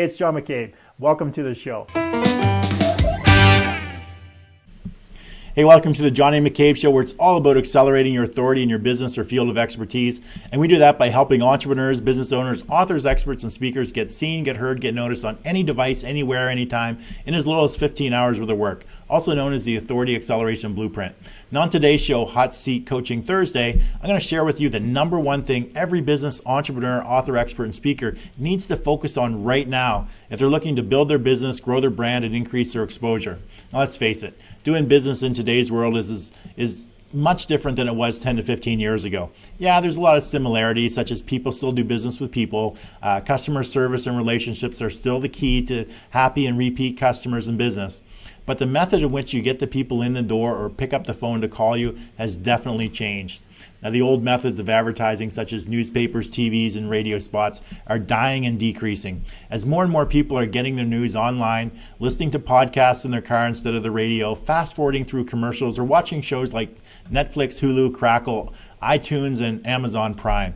it's John McCabe. Welcome to the show. Hey, welcome to the Johnny McCabe Show, where it's all about accelerating your authority in your business or field of expertise. And we do that by helping entrepreneurs, business owners, authors, experts, and speakers get seen, get heard, get noticed on any device, anywhere, anytime, in as little as 15 hours worth of work, also known as the Authority Acceleration Blueprint. Now on today's show, Hot Seat Coaching Thursday, I'm going to share with you the number one thing every business, entrepreneur, author, expert, and speaker needs to focus on right now if they're looking to build their business, grow their brand, and increase their exposure. Now let's face it, doing business in today's world is much different than it was 10 to 15 years ago. Yeah, there's a lot of similarities, such as people still do business with people. Customer service and relationships are still the key to happy and repeat customers in business. But the method in which you get the people in the door or pick up the phone to call you has definitely changed. Now, the old methods of advertising, such as newspapers, TVs, and radio spots, are dying and decreasing as more and more people are getting their news online, listening to podcasts in their car instead of the radio, fast-forwarding through commercials, or watching shows like Netflix, Hulu, Crackle, iTunes, and Amazon Prime.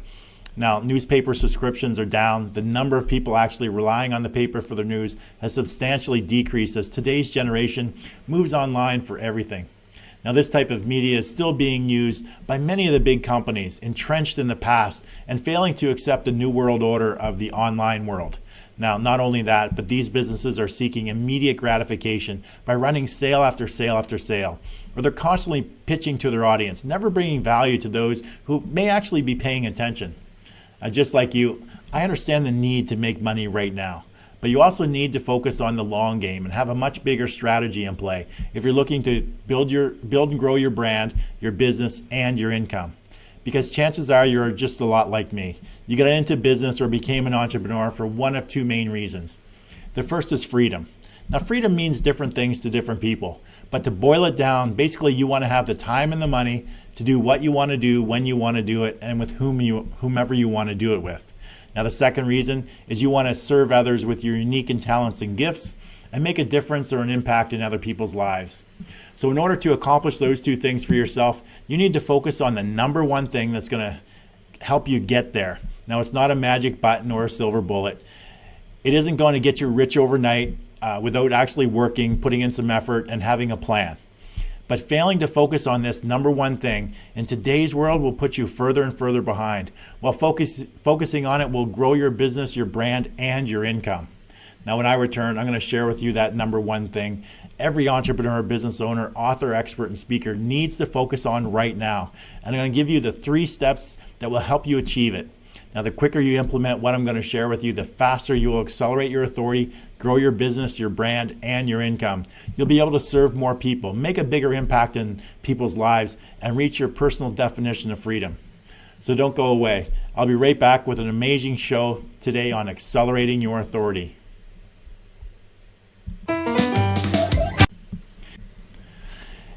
Now, newspaper subscriptions are down. The number of people actually relying on the paper for their news has substantially decreased as today's generation moves online for everything. Now, this type of media is still being used by many of the big companies, entrenched in the past and failing to accept the new world order of the online world. Now, not only that, but these businesses are seeking immediate gratification by running sale after sale after sale, or they're constantly pitching to their audience, never bringing value to those who may actually be paying attention. Just like you, I understand the need to make money right now, but you also need to focus on the long game and have a much bigger strategy in play if you're looking to build and grow your brand, your business, and your income. Because chances are you're just a lot like me. You got into business or became an entrepreneur for one of two main reasons. The first is freedom. Now, freedom means different things to different people, but to boil it down, basically you want to have the time and the money to do what you want to do, when you want to do it, and with whomever you want to do it with. Now, the second reason is you want to serve others with your unique talents and gifts and make a difference or an impact in other people's lives. So in order to accomplish those two things for yourself, you need to focus on the number one thing that's going to help you get there. Now, it's not a magic button or a silver bullet. It isn't going to get you rich overnight without actually working, putting in some effort, and having a plan. But failing to focus on this number one thing in today's world will put you further and further behind, while focusing on it will grow your business, your brand, and your income. Now, when I return, I'm going to share with you that number one thing every entrepreneur, business owner, author, expert, and speaker needs to focus on right now. And I'm going to give you the 3 steps that will help you achieve it. Now, the quicker you implement what I'm going to share with you, the faster you will accelerate your authority, grow your business, your brand, and your income. You'll be able to serve more people, make a bigger impact in people's lives, and reach your personal definition of freedom. So don't go away. I'll be right back with an amazing show today on accelerating your authority.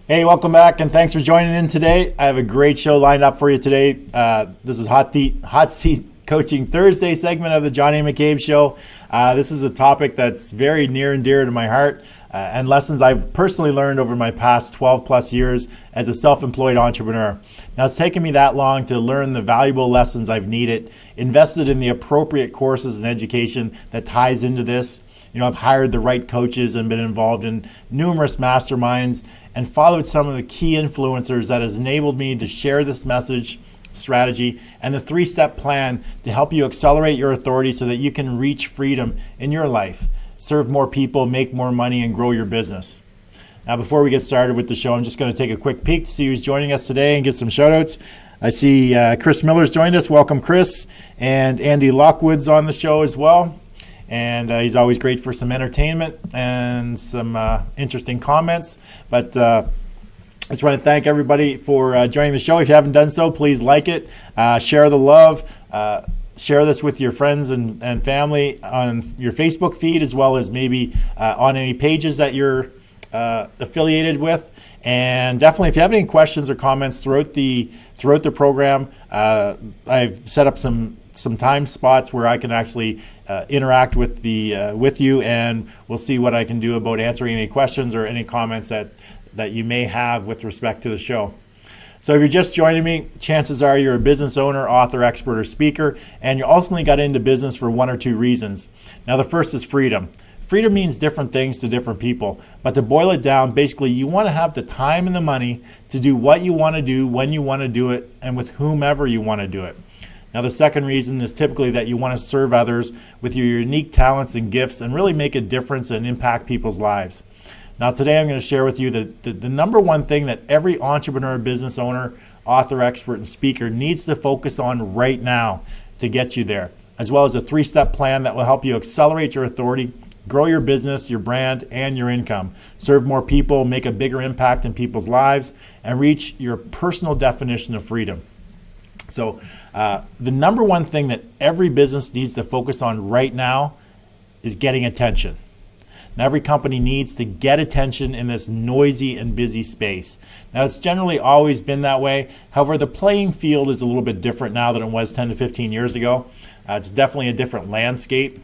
Hey, welcome back, and thanks for joining in today. I have a great show lined up for you today. This is Hot Seat Coaching Thursday segment of the Johnny McCabe Show. This is a topic that's very near and dear to my heart and lessons I've personally learned over my past 12 plus years as a self-employed entrepreneur. Now, it's taken me that long to learn the valuable lessons I've needed, invested in the appropriate courses and education that ties into this. You know, I've hired the right coaches and been involved in numerous masterminds and followed some of the key influencers that has enabled me to share this message, strategy, and the 3-step plan to help you accelerate your authority so that you can reach freedom in your life, serve more people, make more money, and grow your business. Now, before we get started with the show, I'm just going to take a quick peek to see who's joining us today and get some shout outs. I see Chris Miller's joined us. Welcome, Chris. And Andy Lockwood's on the show as well. And he's always great for some entertainment and some interesting comments. But I just want to thank everybody for joining the show. If you haven't done so, please like it, share the love, share this with your friends and family on your Facebook feed, as well as maybe on any pages that you're affiliated with. And definitely, if you have any questions or comments throughout the program, I've set up some time spots where I can actually interact with you, and we'll see what I can do about answering any questions or any comments that you may have with respect to the show. So if you're just joining me, chances are you're a business owner, author, expert, or speaker, and you ultimately got into business for one or two reasons. Now, the first is freedom. Freedom means different things to different people, but to boil it down, basically you want to have the time and the money to do what you want to do, when you want to do it, and with whomever you want to do it. Now, the second reason is typically that you want to serve others with your unique talents and gifts and really make a difference and impact people's lives. Now, today I'm going to share with you the number one thing that every entrepreneur, business owner, author, expert, and speaker needs to focus on right now to get you there, as well as a 3-step plan that will help you accelerate your authority, grow your business, your brand, and your income, serve more people, make a bigger impact in people's lives, and reach your personal definition of freedom. So the number one thing that every business needs to focus on right now is getting attention. Now, every company needs to get attention in this noisy and busy space. Now, it's generally always been that way. However, the playing field is a little bit different now than it was 10 to 15 years ago. It's definitely a different landscape.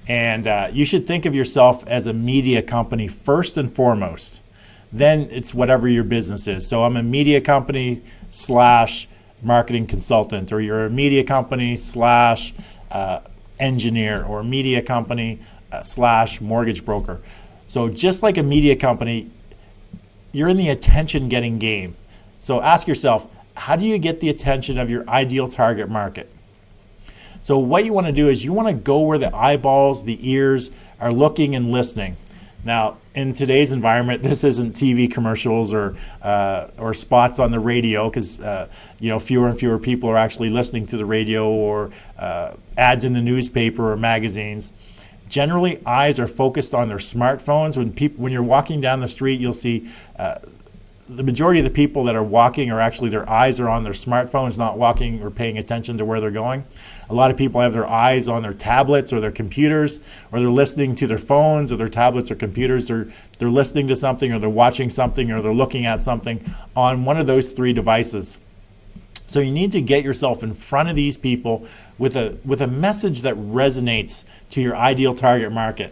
And you should think of yourself as a media company first and foremost. Then it's whatever your business is. So I'm a media company / marketing consultant, or you're a media company / engineer, or a media company / mortgage broker. So just like a media company, you're in the attention getting game. So ask yourself, how do you get the attention of your ideal target market? So what you want to do is you want to go where the eyeballs, the ears are looking and listening. Now, in today's environment, this isn't TV commercials or spots on the radio, because fewer and fewer people are actually listening to the radio, or ads in the newspaper or magazines. Generally, eyes are focused on their smartphones. When you're walking down the street, you'll see the majority of the people that are walking are actually, their eyes are on their smartphones, not walking or paying attention to where they're going. A lot of people have their eyes on their tablets or their computers, or they're listening to their phones or their tablets or computers. They're listening to something, or they're watching something, or they're looking at something on one of those 3 devices. So you need to get yourself in front of these people with a message that resonates to your ideal target market.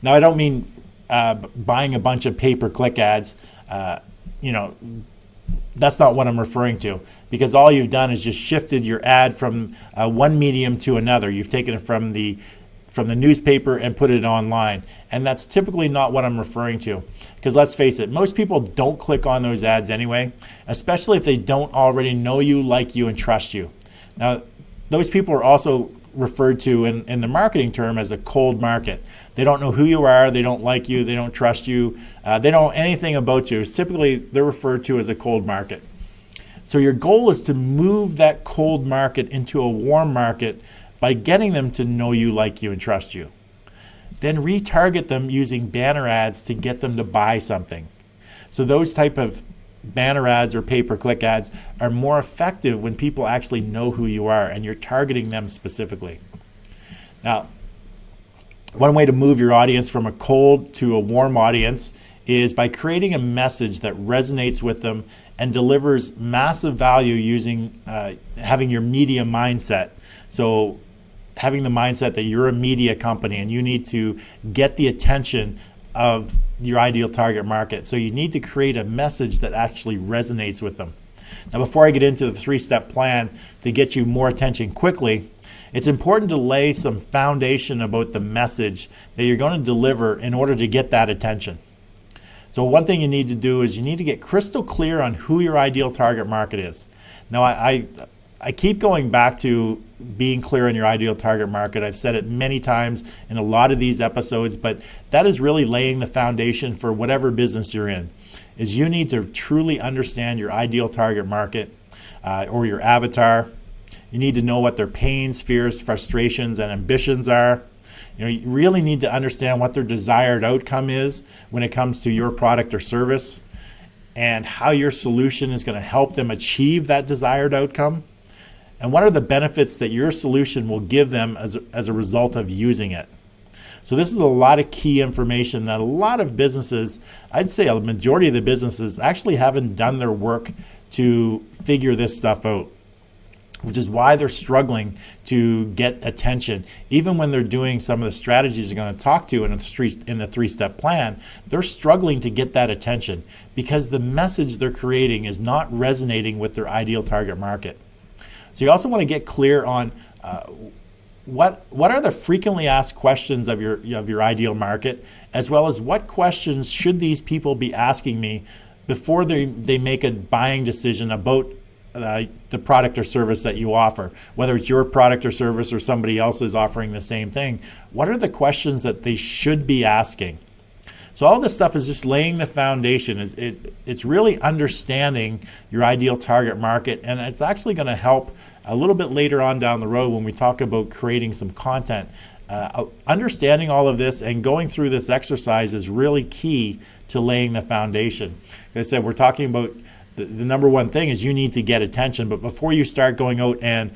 Now, I don't mean buying a bunch of pay-per-click ads. That's not what I'm referring to, because all you've done is just shifted your ad from one medium to another. You've taken it from the newspaper and put it online, and that's typically not what I'm referring to. Because let's face it, most people don't click on those ads anyway, especially if they don't already know you, like you, and trust you. Now, those people are also referred to in the marketing term as a cold market. They don't know who you are, they don't like you, they don't trust you, they don't know anything about you. Typically, they're referred to as a cold market. So your goal is to move that cold market into a warm market by getting them to know you, like you, and trust you. Then retarget them using banner ads to get them to buy something. So those type of banner ads or pay-per-click ads are more effective when people actually know who you are and you're targeting them specifically. Now, one way to move your audience from a cold to a warm audience is by creating a message that resonates with them and delivers massive value using having your media mindset. So having the mindset that you're a media company and you need to get the attention of your ideal target market. So you need to create a message that actually resonates with them. Now, before I get into the 3-step plan to get you more attention quickly, it's important to lay some foundation about the message that you're going to deliver in order to get that attention. So one thing you need to do is you need to get crystal clear on who your ideal target market is. Now, I keep going back to being clear on your ideal target market. I've said it many times in a lot of these episodes, but that is really laying the foundation for whatever business you're in. Is you need to truly understand your ideal target market or your avatar. You need to know what their pains, fears, frustrations, and ambitions are. You really need to understand what their desired outcome is when it comes to your product or service, and how your solution is going to help them achieve that desired outcome, and what are the benefits that your solution will give them as a result of using it. So this is a lot of key information that a lot of businesses, I'd say a majority of the businesses, actually haven't done their work to figure this stuff out. which is why they're struggling to get attention. Even when they're doing some of the strategies they're going to talk to in the three-step plan, they're struggling to get that attention because the message they're creating is not resonating with their ideal target market. So you also want to get clear on what are the frequently asked questions of your ideal market, as well as what questions should these people be asking me before they make a buying decision about the product or service that you offer, whether it's your product or service or somebody else is offering the same thing. What are the questions that they should be asking? So all this stuff is just laying the foundation. It's really understanding your ideal target market, and it's actually going to help a little bit later on down the road when we talk about creating some content. Understanding all of this and going through this exercise is really key to laying the foundation. Like I said, we're talking about the number one thing is you need to get attention, but before you start going out and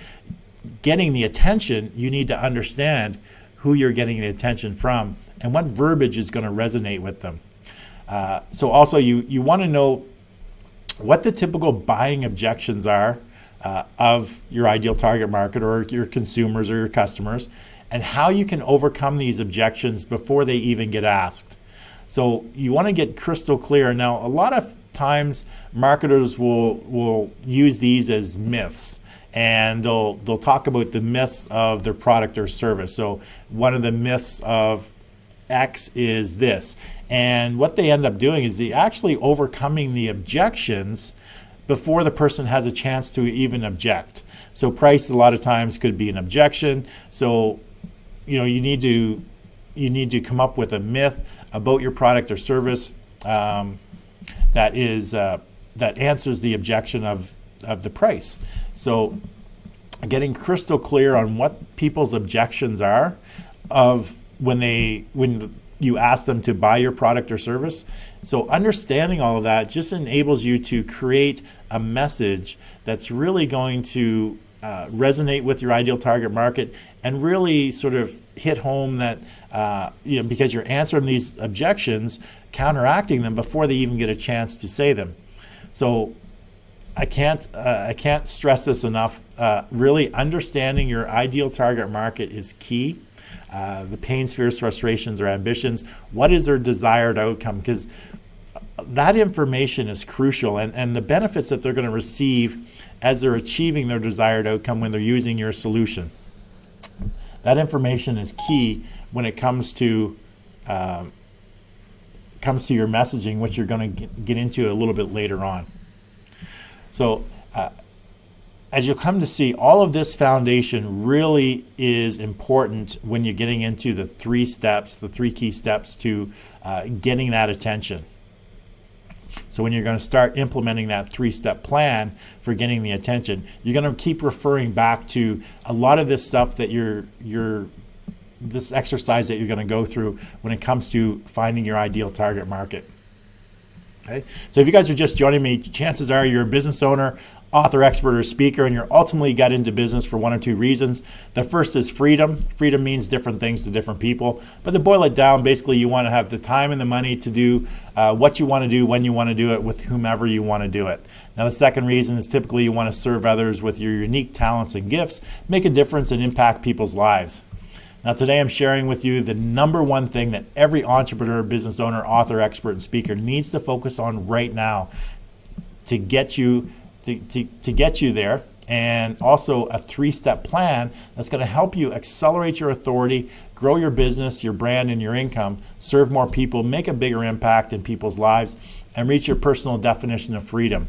getting the attention, you need to understand who you're getting the attention from and what verbiage is going to resonate with them. So also you want to know what the typical buying objections are of your ideal target market or your consumers or your customers, and how you can overcome these objections before they even get asked. So you want to get crystal clear. Now, a lot of times marketers will use these as myths, and they'll talk about the myths of their product or service. So one of the myths of X is this, and what they end up doing is they actually overcoming the objections before the person has a chance to even object. So price a lot of times could be an objection. So you need to come up with a myth about your product or service that answers the objection of the price. So getting crystal clear on what people's objections are of when you ask them to buy your product or service. So understanding all of that just enables you to create a message that's really going to resonate with your ideal target market and really sort of hit home that because you're answering these objections, counteracting them before they even get a chance to say them. So I can't stress this enough. Really understanding your ideal target market is key. The pains, fears, frustrations, or ambitions. What is their desired outcome? Because that information is crucial, and the benefits that they're going to receive as they're achieving their desired outcome when they're using your solution. That information is key when it comes to your messaging, which you're going to get into a little bit later on. So as you'll come to see, all of this foundation really is important when you're getting into the three key steps to getting that attention. So when you're going to start implementing that three-step plan for getting the attention, you're going to keep referring back to a lot of this stuff that this exercise that you're going to go through when it comes to finding your ideal target market. Okay? So if you guys are just joining me, chances are you're a business owner, author, expert, or speaker, and you're ultimately got into business for one or two reasons. The first is freedom. Freedom means different things to different people. But to boil it down, basically you want to have the time and the money to do what you want to do, when you want to do it, with whomever you want to do it. Now the second reason is typically you want to serve others with your unique talents and gifts, make a difference and impact people's lives. Now today I'm sharing with you the number one thing that every entrepreneur, business owner, author, expert, and speaker needs to focus on right now to get you there, and also a three-step plan that's going to help you accelerate your authority, grow your business, your brand, and your income, serve more people, make a bigger impact in people's lives, and reach your personal definition of freedom.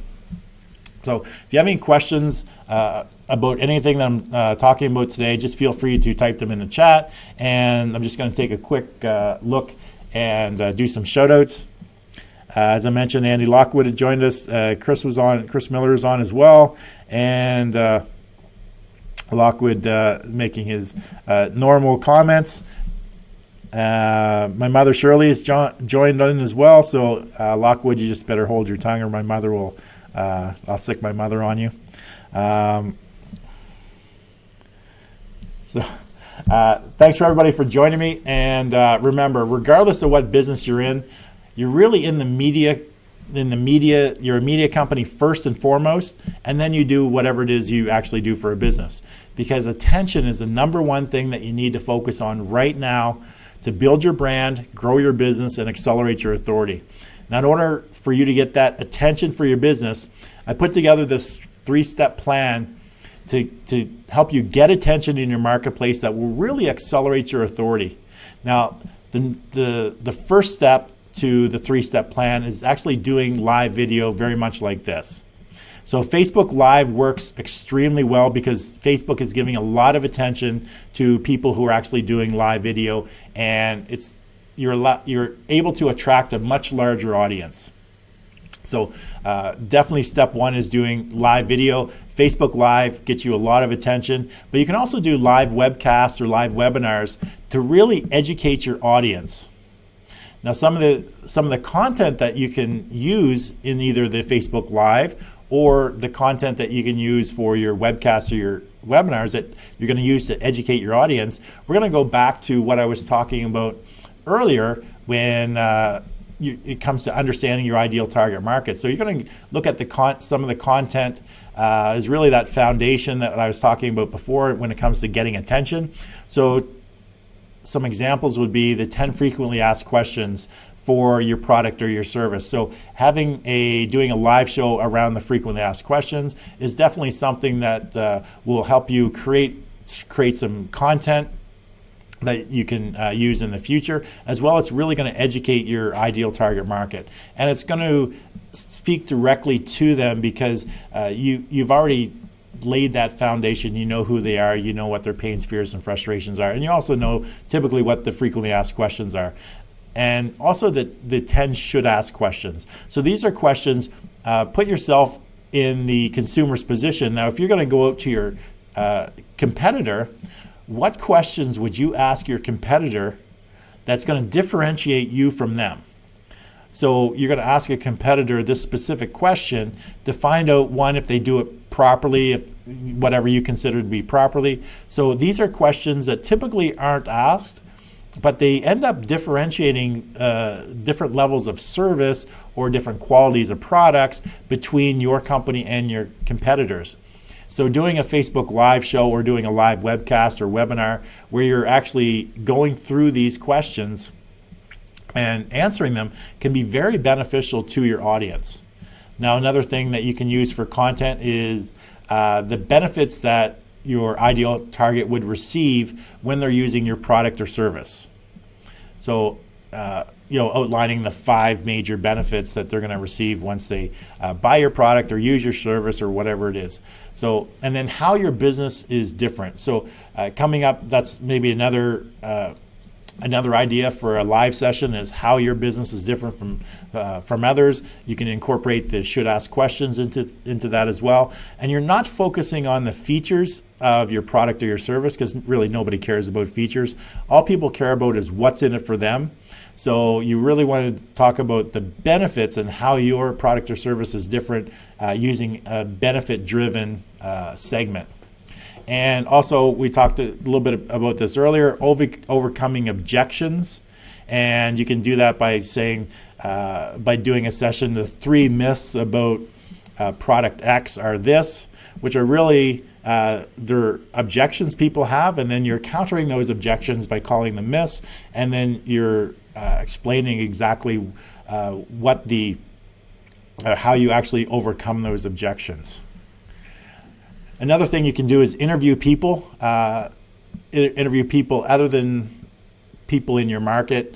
So if you have any questions about anything that I'm talking about today, just feel free to type them in the chat, and I'm just going to take a quick look and do some shout-outs. As I mentioned, Andy Lockwood had joined us. Chris Miller was on as well, and Lockwood making his normal comments. My mother Shirley has joined in as well. So Lockwood, you just better hold your tongue, or my mother will. I'll sick my mother on you. Thanks for everybody for joining me. And remember, regardless of what business you're in, you're really in the media in the media, you're a media company first and foremost, and then you do whatever it is you actually do for a business. Because attention is the number one thing that you need to focus on right now to build your brand, grow your business, and accelerate your authority. Now, in order for you to get that attention for your business, I put together this 3-step plan to help you get attention in your marketplace that will really accelerate your authority. Now, the first step to the 3-step plan is actually doing live video very much like this. So Facebook Live works extremely well because Facebook is giving a lot of attention to people who are actually doing live video, and you're able to attract a much larger audience. So definitely step one is doing live video. Facebook Live gets you a lot of attention, but you can also do live webcasts or live webinars to really educate your audience. Now, some of the content that you can use in either the Facebook Live or the content that you can use for your webcasts or your webinars that you're going to use to educate your audience, we're going to go back to what I was talking about earlier when it comes to understanding your ideal target market. So you're going to look at some of the content is really that foundation that I was talking about before when it comes to getting attention. So some examples would be the 10 frequently asked questions for your product or your service. So doing a live show around the frequently asked questions is definitely something that will help you create some content that you can use in the future, as well as really going to educate your ideal target market. And it's going to speak directly to them because you've already laid that foundation. You know who they are, you know what their pains, fears, and frustrations are, and you also know typically what the frequently asked questions are. And also the 10 should ask questions. So these are questions, put yourself in the consumer's position. Now, if you're going to go out to your competitor, what questions would you ask your competitor that's going to differentiate you from them? So you're going to ask a competitor this specific question to find out, one, if they do it properly, if whatever you consider to be properly. So these are questions that typically aren't asked, but they end up differentiating different levels of service or different qualities of products between your company and your competitors. So doing a Facebook Live show or doing a live webcast or webinar where you're actually going through these questions and answering them can be very beneficial to your audience. Now, another thing that you can use for content is the benefits that your ideal target would receive when they're using your product or service. So, outlining the 5 major benefits that they're going to receive once they buy your product or use your service or whatever it is. So, and then how your business is different. So, coming up, that's maybe another idea for a live session is how your business is different from others. You can incorporate the should ask questions into that as well. And you're not focusing on the features of your product or your service because really nobody cares about features. All people care about is what's in it for them. So you really want to talk about the benefits and how your product or service is different using a benefit-driven segment. And also, we talked a little bit about this earlier, overcoming objections. And you can do that by saying, by doing a session, the 3 myths about product X are this, which are really they're objections people have, and then you're countering those objections by calling them myths, and then you're explaining exactly how you actually overcome those objections. Another thing you can do is interview people other than people in your market,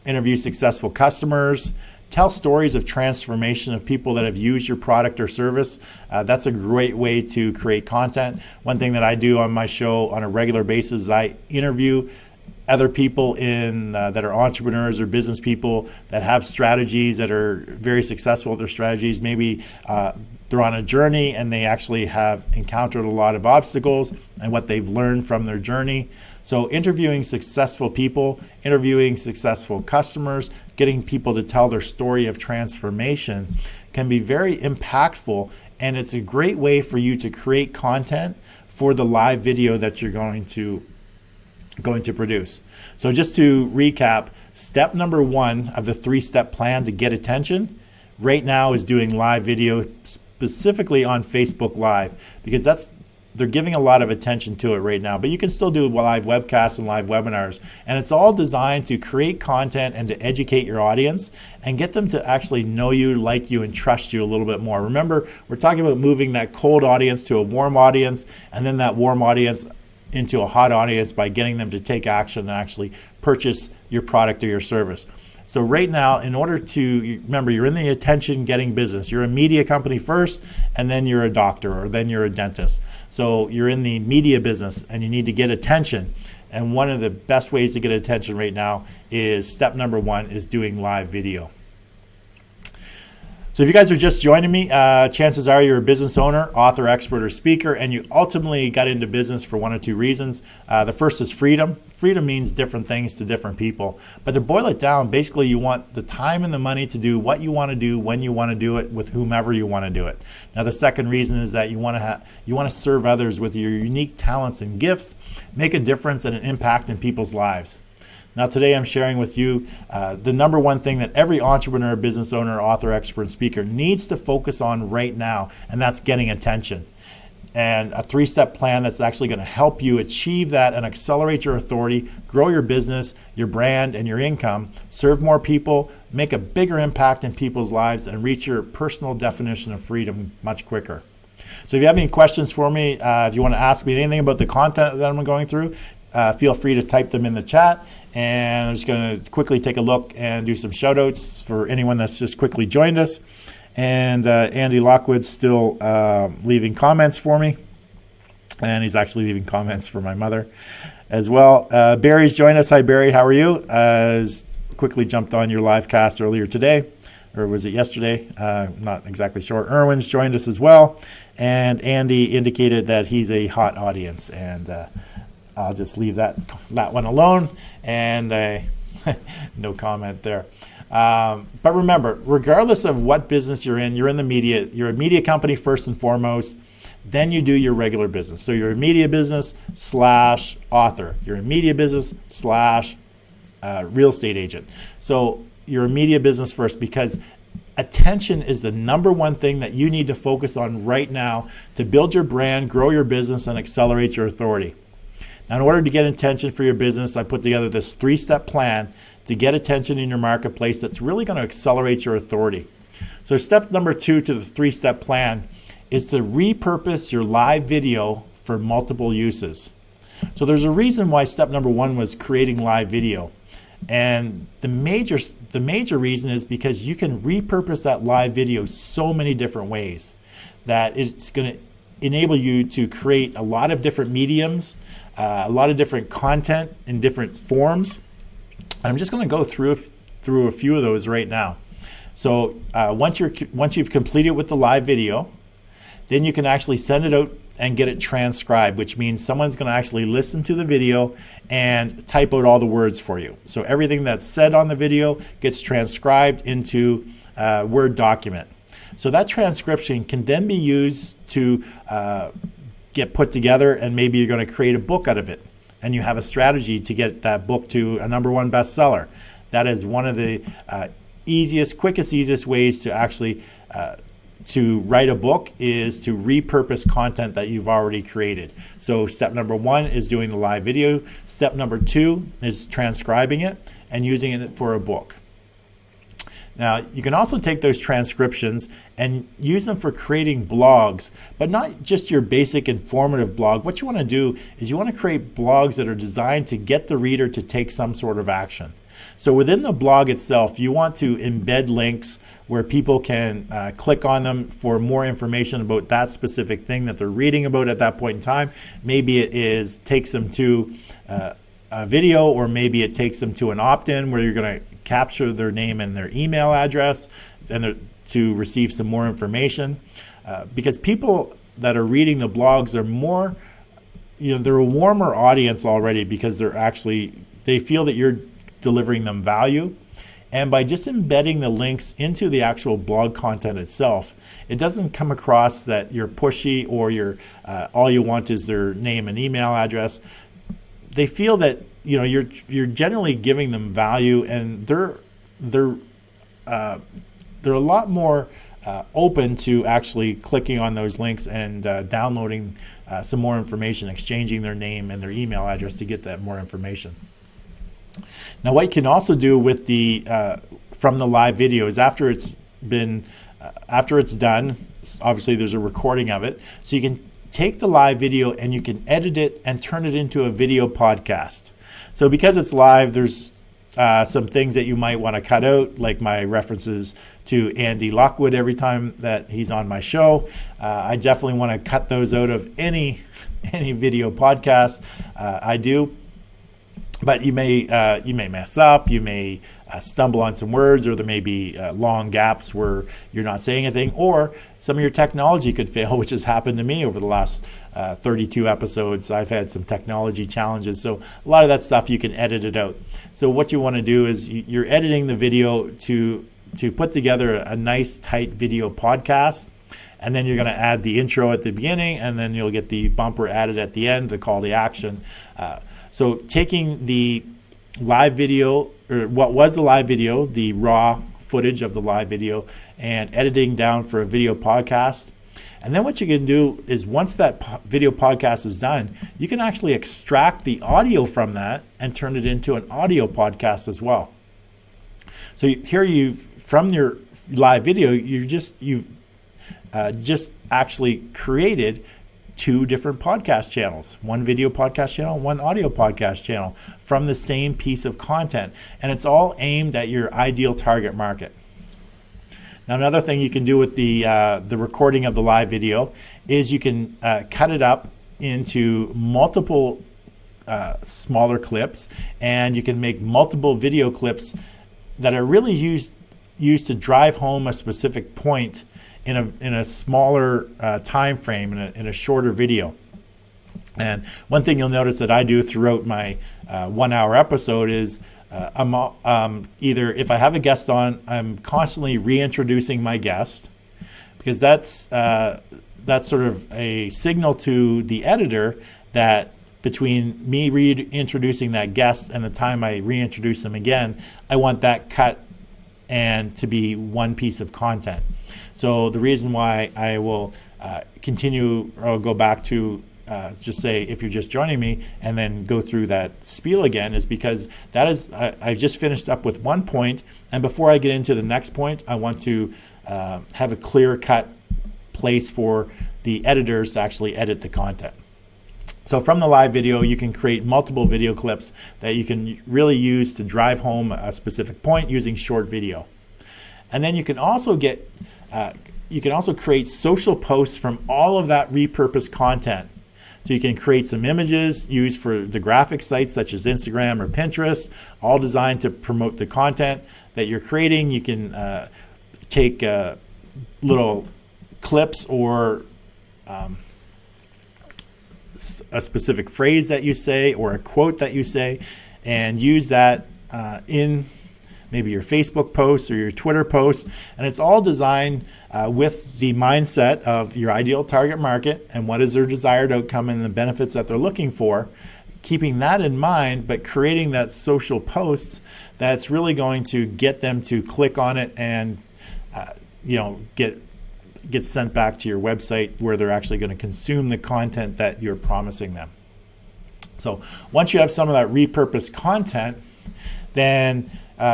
interview successful customers, tell stories of transformation of people that have used your product or service. That's a great way to create content. One thing that I do on my show on a regular basis is I interview other people that are entrepreneurs or business people that have strategies that are very successful with their strategies. Maybe they're on a journey and they actually have encountered a lot of obstacles and what they've learned from their journey. So interviewing successful people, interviewing successful customers, getting people to tell their story of transformation can be very impactful, and it's a great way for you to create content for the live video that you're going to produce. So just to recap, step number 1 of the 3-step plan to get attention right now is doing live video, specifically on Facebook Live, because they're giving a lot of attention to it right now. But you can still do live webcasts and live webinars, and it's all designed to create content and to educate your audience and get them to actually know you, like you, and trust you a little bit more. Remember, we're talking about moving that cold audience to a warm audience, and then that warm audience into a hot audience by getting them to take action and actually purchase your product or your service. So right now, in order to, remember, you're in the attention-getting business. You're a media company first, and then you're a doctor, or then you're a dentist. So you're in the media business, and you need to get attention. And one of the best ways to get attention right now is step number one is doing live video. So if you guys are just joining me, chances are you're a business owner, author, expert, or speaker, and you ultimately got into business for one of two reasons. The first is freedom. Freedom means different things to different people. But to boil it down, basically you want the time and the money to do what you want to do, when you want to do it, with whomever you want to do it. Now the second reason is that you want to serve others with your unique talents and gifts, make a difference and an impact in people's lives. Now today I'm sharing with you the number one thing that every entrepreneur, business owner, author, expert, and speaker needs to focus on right now, and that's getting attention. And a 3-step plan that's actually going to help you achieve that and accelerate your authority, grow your business, your brand, and your income, serve more people, make a bigger impact in people's lives, and reach your personal definition of freedom much quicker. So if you have any questions for me, if you want to ask me anything about the content that I'm going through, feel free to type them in the chat. And I'm just going to quickly take a look and do some shout outs for anyone that's just quickly joined us. And Andy Lockwood's still leaving comments for me. And he's actually leaving comments for my mother as well. Barry's joined us. Hi, Barry. How are you? Quickly jumped on your live cast earlier today. Or was it yesterday? Not exactly sure. Erwin's joined us as well. And Andy indicated that he's a hot audience. And I'll just leave that one alone. And no comment there. But remember, regardless of what business you're in the media. You're a media company first and foremost. Then you do your regular business. So you're a media business / author. You're a media business / real estate agent. So you're a media business first, because attention is the number one thing that you need to focus on right now to build your brand, grow your business, and accelerate your authority. Now, in order to get attention for your business, I put together this 3-step plan to get attention in your marketplace that's really going to accelerate your authority. So step number 2 to the 3-step plan is to repurpose your live video for multiple uses. So there's a reason why step number 1 was creating live video. And the major reason is because you can repurpose that live video so many different ways that it's going to enable you to create a lot of different mediums, a lot of different content in different forms. I'm just going to go through a few of those right now. So once you've completed with the live video, then you can actually send it out and get it transcribed, which means someone's going to actually listen to the video and type out all the words for you. So everything that's said on the video gets transcribed into a Word document. So that transcription can then be used to get put together, and maybe you're going to create a book out of it. And you have a strategy to get that book to a #1 bestseller. That is one of the quickest ways to actually to write a book, is to repurpose content that you've already created. So step number 1 is doing the live video. Step number 2 is transcribing it and using it for a book. Now, you can also take those transcriptions and use them for creating blogs, but not just your basic informative blog. What you want to do is you want to create blogs that are designed to get the reader to take some sort of action. So within the blog itself, you want to embed links where people can click on them for more information about that specific thing that they're reading about at that point in time. Maybe it takes them to a video, or maybe it takes them to an opt-in where you're going to capture their name and their email address and to receive some more information. Because people that are reading the blogs are more, they're a warmer audience already, because they feel that you're delivering them value. And by just embedding the links into the actual blog content itself, it doesn't come across that you're pushy or all you want is their name and email address. They feel that you're generally giving them value, and they're they're a lot more open to actually clicking on those links and downloading some more information, exchanging their name and their email address to get that more information. Now, what you can also do with the from the live video is after it's done, obviously there's a recording of it, so you can take the live video and you can edit it and turn it into a video podcast. So because it's live, there's some things that you might want to cut out, like my references to Andy Lockwood every time that he's on my show. I definitely want to cut those out of any video podcast I do. But you may mess up, you may stumble on some words, or there may be long gaps where you're not saying anything, or some of your technology could fail, which has happened to me over the last 32 episodes. I've had some technology challenges, so a lot of that stuff you can edit it out. So what you want to do is you're editing the video to put together a nice tight video podcast, and then you're going to add the intro at the beginning, and then you'll get the bumper added at the end, the call to action. So taking the live video, or what was the live video, the raw footage of the live video, and editing down for a video podcast. And then what you can do is once that video podcast is done, you can actually extract the audio from that and turn it into an audio podcast as well. So here from your live video, you've just actually created two different podcast channels, one video podcast channel, one audio podcast channel from the same piece of content. And it's all aimed at your ideal target market. Now, another thing you can do with the recording of the live video is you can cut it up into multiple smaller clips, and you can make multiple video clips that are really used to drive home a specific point in a smaller time frame, in a shorter video. And one thing you'll notice that I do throughout my 1 hour episode is I'm either, if I have a guest on, I'm constantly reintroducing my guest, because that's sort of a signal to the editor that between me reintroducing that guest and the time I reintroduce them again, I want that cut and to be one piece of content. So the reason why I will continue, or I'll go back to just say, if you're just joining me, and then go through that spiel again, is because that is, I've just finished up with one point, and before I get into the next point, I want to have a clear cut place for the editors to actually edit the content. So from the live video, you can create multiple video clips that you can really use to drive home a specific point using short video. And then you can also create social posts from all of that repurposed content. So you can create some images used for the graphic sites such as Instagram or Pinterest, all designed to promote the content that you're creating. You can take little clips or a specific phrase that you say or a quote that you say, and use that in maybe your Facebook posts or your Twitter posts. And it's all designed with the mindset of your ideal target market and what is their desired outcome and the benefits that they're looking for, keeping that in mind, but creating that social post that's really going to get them to click on it and get sent back to your website where they're actually going to consume the content that you're promising them. So once you have some of that repurposed content, then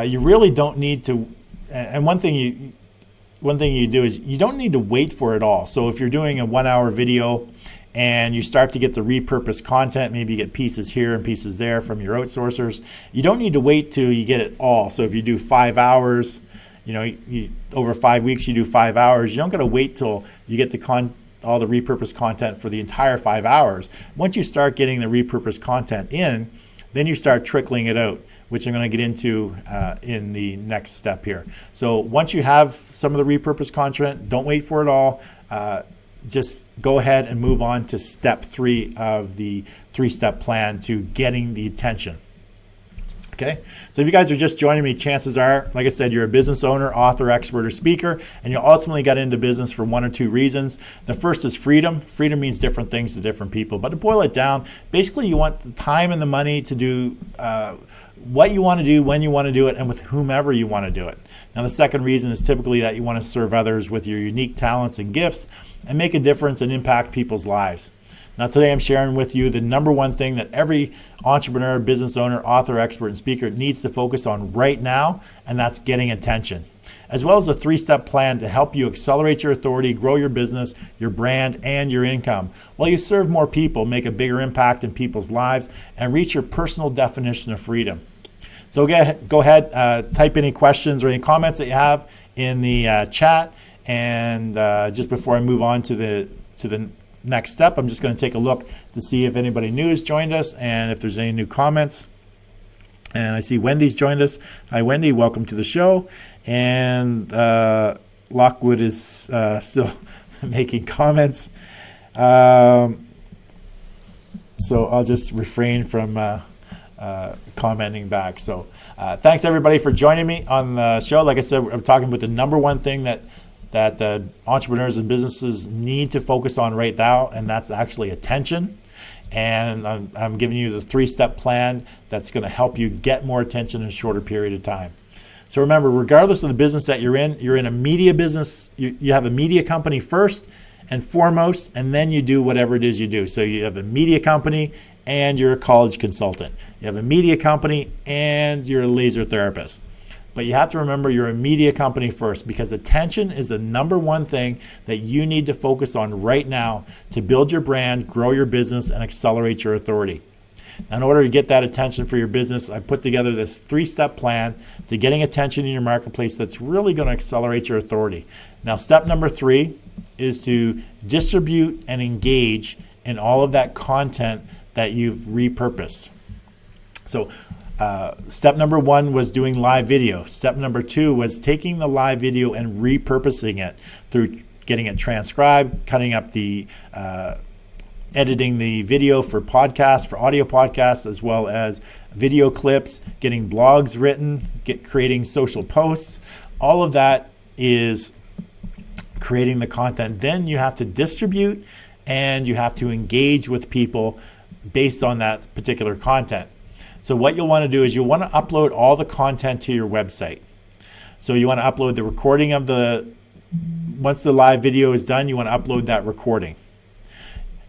you really don't need to, and one thing you do is you don't need to wait for it all. So if you're doing a 1 hour video and you start to get the repurposed content, maybe you get pieces here and pieces there from your outsourcers, you don't need to wait till you get it all. So if you do 5 hours, over 5 weeks you do 5 hours, you don't got to wait till you get all the repurposed content for the entire 5 hours. Once you start getting the repurposed content in, then you start trickling it out, which I'm going to get into in the next step here. So once you have some of the repurposed content, don't wait for it all. Just go ahead and move on to step 3 of the 3-step plan to getting the attention. Okay, so if you guys are just joining me, chances are, like I said, you're a business owner, author, expert, or speaker, and you ultimately got into business for one or two reasons. The first is freedom. Freedom means different things to different people. But to boil it down, basically you want the time and the money to do what you want to do, when you want to do it, and with whomever you want to do it. Now, the second reason is typically that you want to serve others with your unique talents and gifts and make a difference and impact people's lives. Now, today I'm sharing with you the number one thing that every entrepreneur, business owner, author, expert, and speaker needs to focus on right now, and that's getting attention, as well as a 3-step plan to help you accelerate your authority, grow your business, your brand, and your income, while you serve more people, make a bigger impact in people's lives, and reach your personal definition of freedom. So go ahead, type any questions or any comments that you have in the chat. And just before I move on to the next step, I'm just going to take a look to see if anybody new has joined us and if there's any new comments. And I see Wendy's joined us. Hi, Wendy. Welcome to the show. And Lockwood is still making comments. So I'll just refrain from commenting back. So thanks, everybody, for joining me on the show. Like I said, I'm talking about the number one thing that entrepreneurs and businesses need to focus on right now, and that's actually attention. And I'm giving you the 3-step plan that's going to help you get more attention in a shorter period of time. So remember, regardless of the business that you're in a media business, you have a media company first and foremost, and then you do whatever it is you do. So you have a media company and you're a college consultant. You have a media company and you're a laser therapist. But you have to remember you're a media company first, because attention is the number one thing that you need to focus on right now to build your brand, grow your business, and accelerate your authority. Now, in order to get that attention for your business, I put together this 3-step plan to getting attention in your marketplace that's really going to accelerate your authority. Now, step number 3 is to distribute and engage in all of that content that you've repurposed. So step number 1 was doing live video. Step number 2 was taking the live video and repurposing it through getting it transcribed, cutting up the editing the video for podcasts, for audio podcasts, as well as video clips, getting blogs written, creating social posts. All of that is creating the content. Then you have to distribute and you have to engage with people based on that particular content. So what you'll want to do is you'll want to upload all the content to your website. So you want to upload the recording of once the live video is done, you want to upload that recording.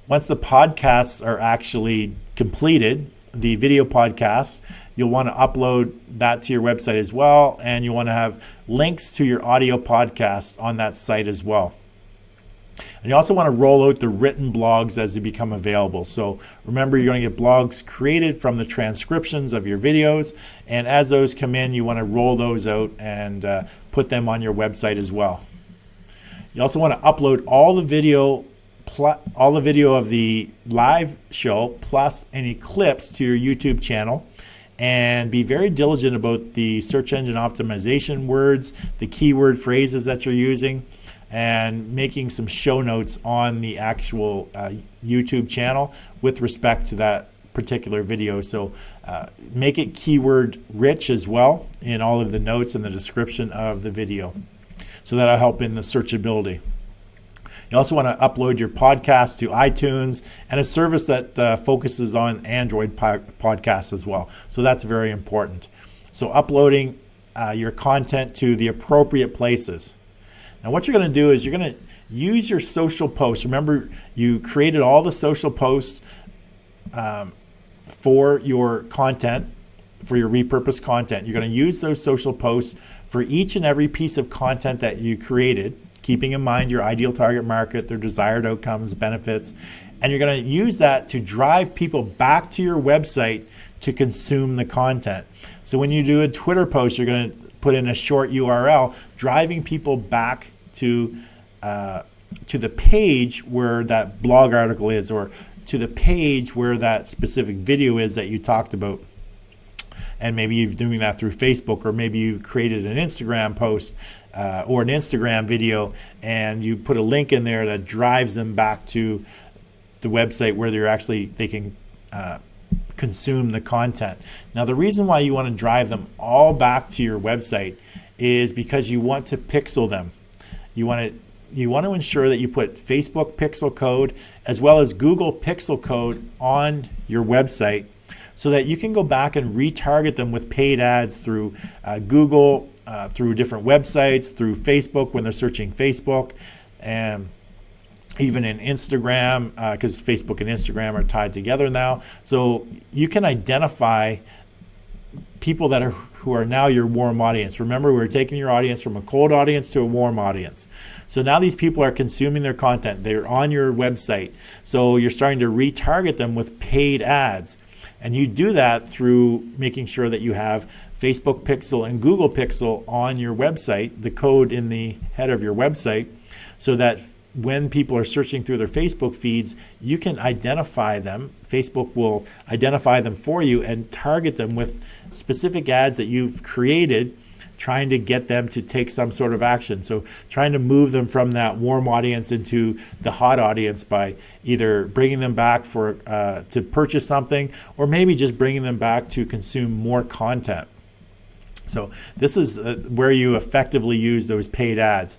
Once the podcasts are actually completed, the video podcasts, you'll want to upload that to your website as well, and you want to have links to your audio podcasts on that site as well. And you also want to roll out the written blogs as they become available. So remember, you're going to get blogs created from the transcriptions of your videos, and as those come in, you want to roll those out and put them on your website as well. You also want to upload all the video of the live show plus any clips to your YouTube channel, and be very diligent about the search engine optimization words, the keyword phrases that you're using, and making some show notes on the actual YouTube channel with respect to that particular video. So make it keyword rich as well in all of the notes and the description of the video. So that'll help in the searchability. You also want to upload your podcast to iTunes and a service that focuses on Android podcasts as well. So that's very important. So uploading your content to the appropriate places. Now what you're going to do is you're going to use your social posts. Remember, you created all the social posts for your content, for your repurposed content. You're going to use those social posts for each and every piece of content that you created, keeping in mind your ideal target market, their desired outcomes, benefits, and you're going to use that to drive people back to your website to consume the content. So when you do a Twitter post, you're going to put in a short URL, driving people back to the page where that blog article is, or to the page where that specific video is that you talked about. And maybe you're doing that through Facebook, or maybe you created an Instagram post or an Instagram video, and you put a link in there that drives them back to the website where they can consume the content. Now, the reason why you want to drive them all back to your website is because you want to pixel them. You want to ensure that you put Facebook pixel code as well as Google pixel code on your website so that you can go back and retarget them with paid ads through Google, through different websites, through Facebook when they're searching Facebook, and even in Instagram, because Facebook and Instagram are tied together now. So you can identify people who are now your warm audience. Remember, we're taking your audience from a cold audience to a warm audience. So now these people are consuming their content. They're on your website. So you're starting to retarget them with paid ads. And you do that through making sure that you have Facebook Pixel and Google Pixel on your website, the code in the head of your website, so that when people are searching through their Facebook feeds, you can identify them. Facebook will identify them for you and target them with specific ads that you've created, trying to get them to take some sort of action. So trying to move them from that warm audience into the hot audience by either bringing them back to purchase something, or maybe just bringing them back to consume more content. So this is where you effectively use those paid ads.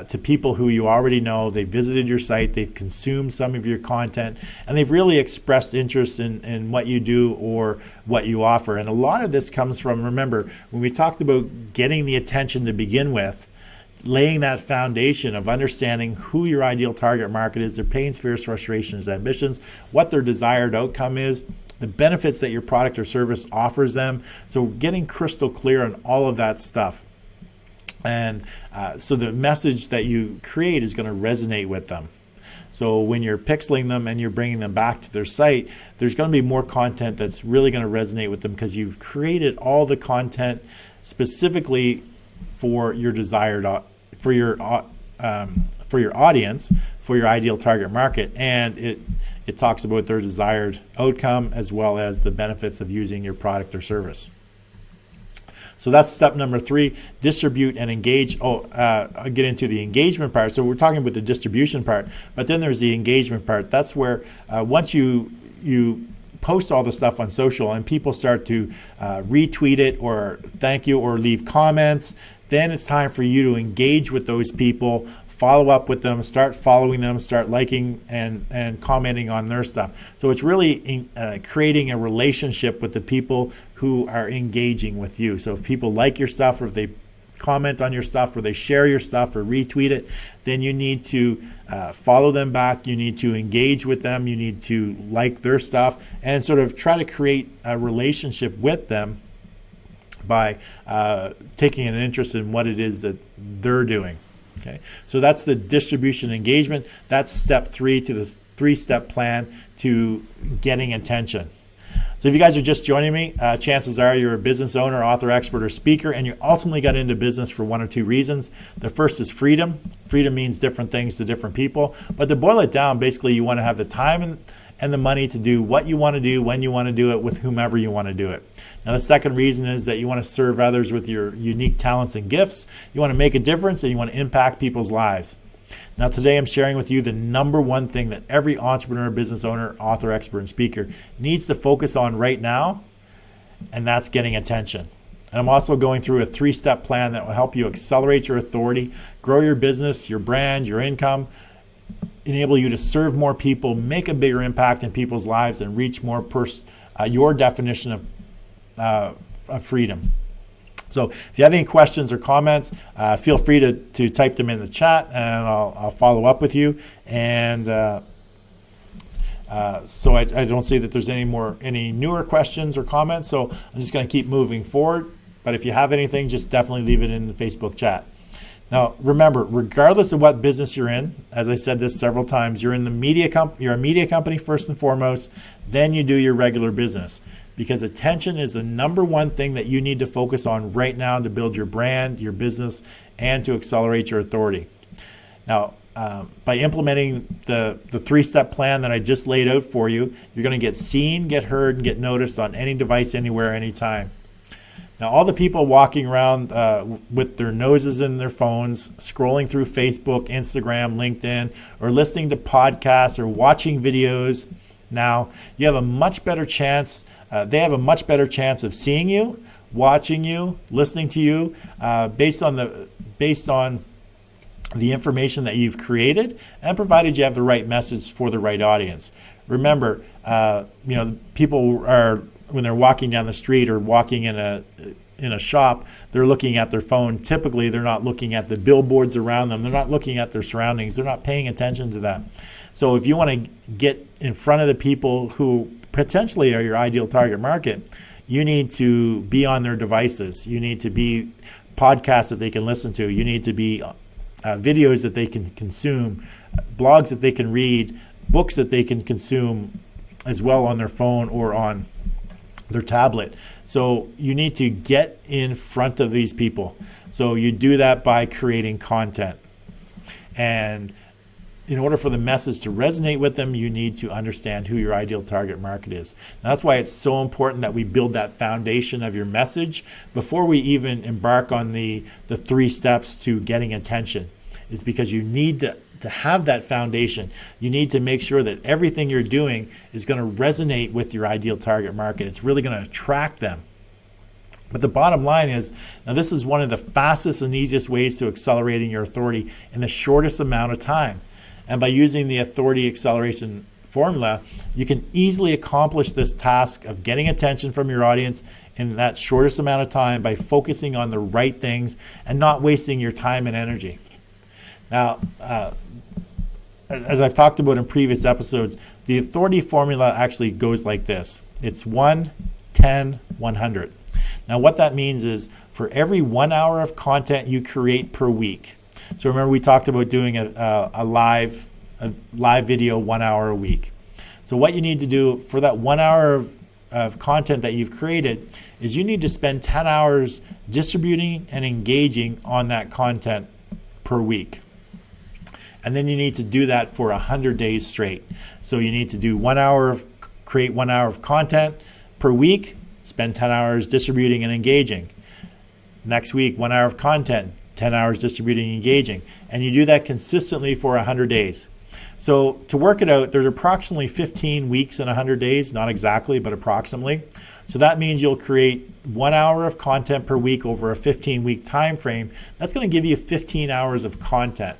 To people who you already know. They visited your site, they've consumed some of your content, and they've really expressed interest in what you do or what you offer. And a lot of this comes from, remember, when we talked about getting the attention to begin with, laying that foundation of understanding who your ideal target market is, their pains, fears, frustrations, ambitions, what their desired outcome is, the benefits that your product or service offers them. So getting crystal clear on all of that stuff. And so the message that you create is going to resonate with them. So when you're pixeling them and you're bringing them back to their site, there's going to be more content that's really going to resonate with them, because you've created all the content specifically for your desired, for your audience, for your ideal target market, and it talks about their desired outcome as well as the benefits of using your product or service. So that's step number 3, distribute and engage. I'll get into the engagement part. So we're talking about the distribution part, but then there's the engagement part. That's where once you post all the stuff on social and people start to retweet it or thank you or leave comments, then it's time for you to engage with those people, follow up with them, start following them, start liking and commenting on their stuff. So it's really creating a relationship with the people who are engaging with you. So if people like your stuff, or if they comment on your stuff, or they share your stuff or retweet it, then you need to follow them back. You need to engage with them. You need to like their stuff and sort of try to create a relationship with them by taking an interest in what it is that they're doing. Okay, so that's the distribution engagement. That's step 3 to the 3-step plan to getting attention. So if you guys are just joining me, chances are you're a business owner, author, expert, or speaker, and you ultimately got into business for one or two reasons. The first is freedom. Freedom means different things to different people. But to boil it down, basically you want to have the time and the money to do what you want to do, when you want to do it, with whomever you want to do it. Now, the second reason is that you want to serve others with your unique talents and gifts. You want to make a difference, and you want to impact people's lives. Now, today I'm sharing with you the number one thing that every entrepreneur, business owner, author, expert, and speaker needs to focus on right now, and that's getting attention. And I'm also going through a 3-step plan that will help you accelerate your authority, grow your business, your brand, your income, enable you to serve more people, make a bigger impact in people's lives, and reach more your definition of freedom. So if you have any questions or comments, feel free to type them in the chat, and I'll follow up with you. And so I don't see that there's any newer questions or comments, so I'm just going to keep moving forward. But if you have anything, just definitely leave it in the Facebook chat. Now, remember, regardless of what business you're in, as I said this several times, you're a media company first and foremost, then you do your regular business. Because attention is the number one thing that you need to focus on right now to build your brand, your business, and to accelerate your authority. Now, by implementing the 3-step plan that I just laid out for you, you're going to get seen, get heard, and get noticed on any device, anywhere, anytime. Now, all the people walking around with their noses in their phones, scrolling through Facebook, Instagram, LinkedIn, or listening to podcasts or watching videos, now you have a much better chance. They have a much better chance of seeing you, watching you, listening to you, based on the information that you've created, and provided you have the right message for the right audience. Remember, people are they're walking down the street or walking in a shop, they're looking at their phone. Typically, they're not looking at the billboards around them. They're not looking at their surroundings. They're not paying attention to that. So if you want to get in front of the people who potentially are your ideal target market, you need to be on their devices. You need to be podcasts that they can listen to. You need to be videos that they can consume, blogs that they can read, books that they can consume as well on their phone or on their tablet. So you need to get in front of these people. So you do that by creating content. And in order for the message to resonate with them, you need to understand who your ideal target market is. And that's why it's so important that we build that foundation of your message before we even embark on the 3 steps to getting attention. It's because you need to have that foundation. You need to make sure that everything you're doing is going to resonate with your ideal target market. It's really going to attract them. But the bottom line is, now this is one of the fastest and easiest ways to accelerating your authority in the shortest amount of time. And by using the authority acceleration formula, you can easily accomplish this task of getting attention from your audience in that shortest amount of time by focusing on the right things and not wasting your time and energy. Now, as I've talked about in previous episodes, the authority formula actually goes like this. It's 1, 10, 100. Now, what that means is for every 1 hour of content you create per week. So remember, we talked about doing a live video 1 hour a week. So what you need to do for that 1 hour of content that you've created is you need to spend 10 hours distributing and engaging on that content per week. And then you need to do that for 100 days straight. So you need to do create 1 hour of content per week, spend 10 hours distributing and engaging. Next week, 1 hour of content, 10 hours distributing and engaging. And you do that consistently for 100 days. So to work it out, there's approximately 15 weeks in 100 days, not exactly, but approximately. So that means you'll create 1 hour of content per week over a 15-week time frame. That's going to give you 15 hours of content.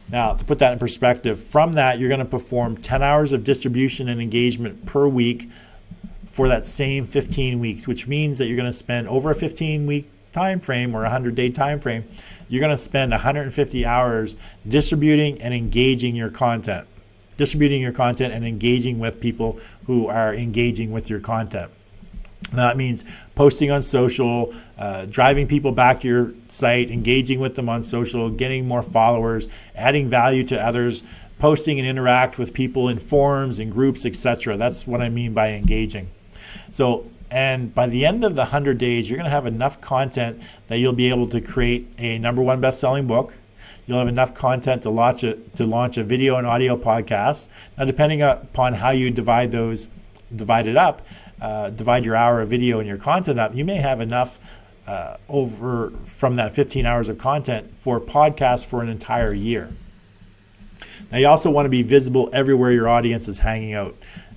Now, to put that in perspective, from that, you're going to perform 10 hours of distribution and engagement per week for that same 15 weeks, which means that you're going to spend over a 15-week time frame or a 100-day time frame, you're going to spend 150 hours distributing and engaging your content. Distributing your content and engaging with people who are engaging with your content. Now, that means posting on social, driving people back to your site, engaging with them on social, getting more followers, adding value to others, posting and interact with people in forums and groups, etc. That's what I mean by engaging. So, and by the end of the 100 days, you're going to have enough content that you'll be able to create a #1 best-selling book. You'll have enough content to launch a video and audio podcast. Now, depending upon how you divide it up, divide your hour of video and your content up, you may have enough over from that 15 hours of content for podcasts for an entire year. Now, you also want to be visible everywhere your audience is hanging out.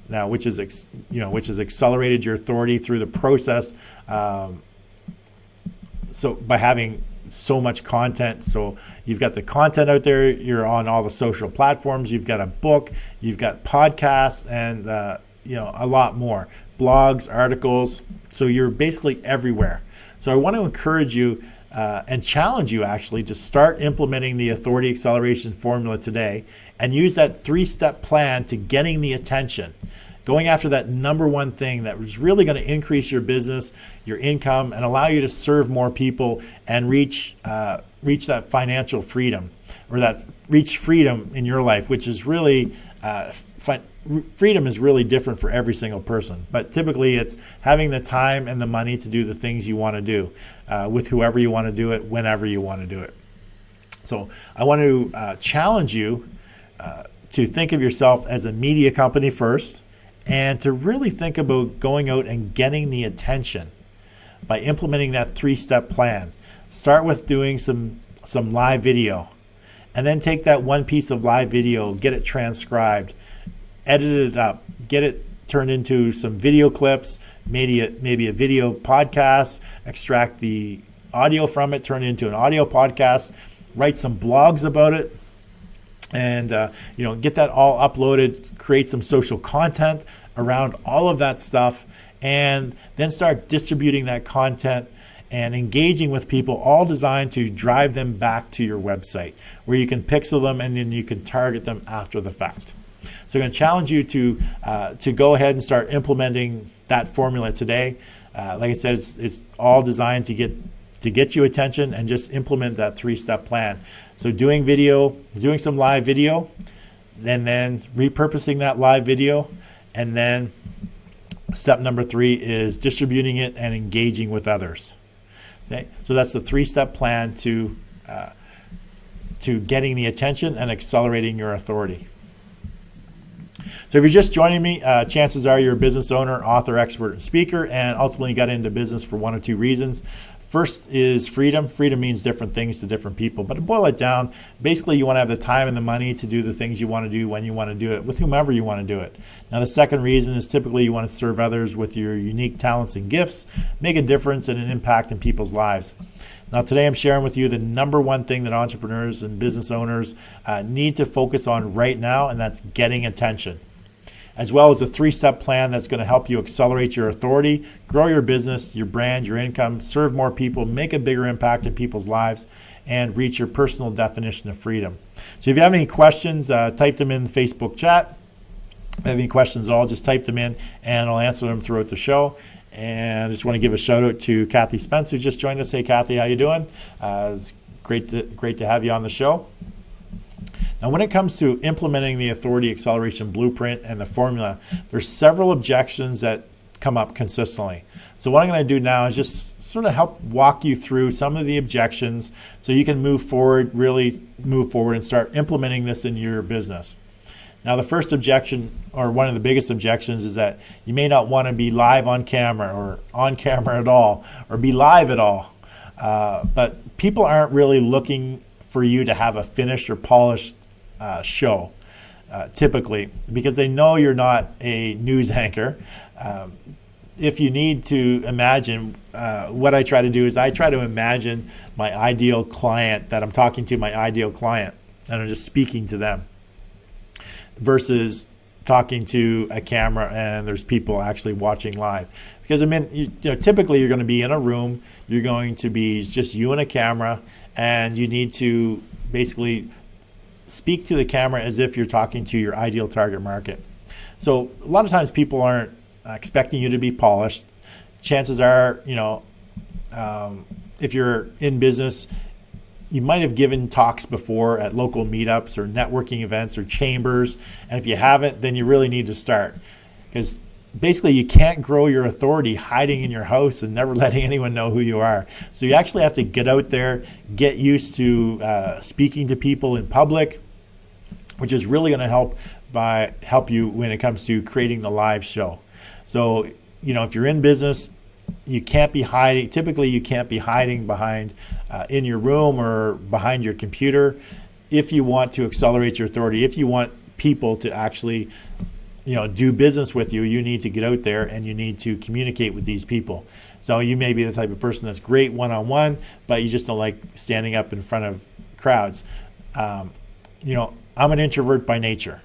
Now, which has accelerated your authority through the process. So by having so much content, so you've got the content out there, you're on all the social platforms, you've got a book, you've got podcasts, and a lot more, blogs, articles. So you're basically everywhere. So I want to encourage you and challenge you actually to start implementing the authority acceleration formula today and use that 3-step plan to getting the attention. Going after that #1 thing that is really going to increase your business, your income, and allow you to serve more people and reach that financial freedom, or that reach freedom in your life, which is really freedom is really different for every single person. But typically, it's having the time and the money to do the things you want to do with whoever you want to do it, whenever you want to do it. So I want to challenge you to think of yourself as a media company first, and to really think about going out and getting the attention by implementing that 3-step plan. Start with doing some live video, and then take that one piece of live video, get it transcribed, edit it up, get it turned into some video clips, maybe a video podcast, extract the audio from it, turn it into an audio podcast, write some blogs about it, and get that all uploaded, create some social content around all of that stuff, and then start distributing that content and engaging with people, all designed to drive them back to your website where you can pixel them and then you can target them after the fact. So I'm going to challenge you to go ahead and start implementing that formula today. Like I said, it's all designed to get you attention, and just implement that 3-step plan. So doing video, doing some live video, and then repurposing that live video, and then step number 3 is distributing it and engaging with others. Okay, so that's the 3-step plan to getting the attention and accelerating your authority. So if you're just joining me, chances are you're a business owner, author, expert, and speaker, and ultimately got into business for one or two reasons. First is freedom. Freedom means different things to different people. But to boil it down, basically you want to have the time and the money to do the things you want to do when you want to do it, with whomever you want to do it. Now the second reason is typically you want to serve others with your unique talents and gifts, make a difference and an impact in people's lives. Now today I'm sharing with you the number one thing that entrepreneurs and business owners need to focus on right now, and that's getting attention, as well as a 3-step plan that's going to help you accelerate your authority, grow your business, your brand, your income, serve more people, make a bigger impact in people's lives, and reach your personal definition of freedom. So if you have any questions, type them in the Facebook chat. If you have any questions at all, just type them in and I'll answer them throughout the show. And I just want to give a shout out to Kathy Spence, who just joined us. Hey Kathy, how you doing? It's great to have you on the show. Now, when it comes to implementing the Authority Acceleration Blueprint and the formula, there's several objections that come up consistently. So what I'm going to do now is just sort of help walk you through some of the objections so you can move forward, really move forward and start implementing this in your business. Now, the first objection, or one of the biggest objections, is that you may not want to be live on camera or on camera at all or be live at all. But people aren't really looking for you to have a finished or polished show, typically, because they know you're not a news anchor. If you need to imagine, what I try to do is I try to imagine my ideal client, that I'm talking to my ideal client, and I'm just speaking to them, versus talking to a camera and there's people actually watching live. Because I mean, typically you're going to be in a room, you're going to be just you and a camera, and you need to basically speak to the camera as if you're talking to your ideal target market. So a lot of times people aren't expecting you to be polished. Chances are, if you're in business, you might have given talks before at local meetups or networking events or chambers. And if you haven't, then you really need to start. Because basically you can't grow your authority hiding in your house and never letting anyone know who you are. So you actually have to get out there, get used to speaking to people in public, which is really going to help you when it comes to creating the live show. So, if you're in business, you can't be hiding. Typically, you can't be hiding behind in your room or behind your computer. If you want to accelerate your authority, if you want people to actually do business with you, you need to get out there and you need to communicate with these people. So you may be the type of person that's great one-on-one, but you just don't like standing up in front of crowds. I'm an introvert by nature,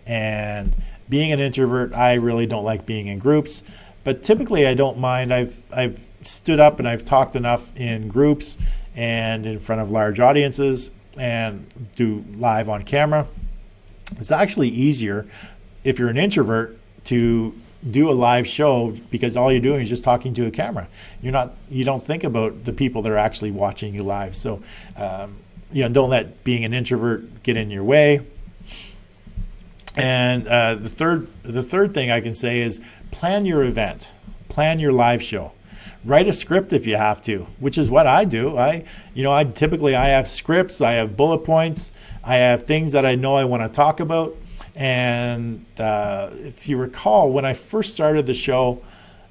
and being an introvert, I really don't like being in groups, but typically I don't mind. I've stood up and I've talked enough in groups and in front of large audiences and do live on camera. It's actually easier if you're an introvert to do a live show, because all you're doing is just talking to a camera. You don't think about the people that are actually watching you live. So, don't let being an introvert get in your way. And the third thing I can say is plan your event, plan your live show. Write a script if you have to, which is what I do. I typically have scripts, I have bullet points, I have things that I know I want to talk about. And if you recall, when I first started the show,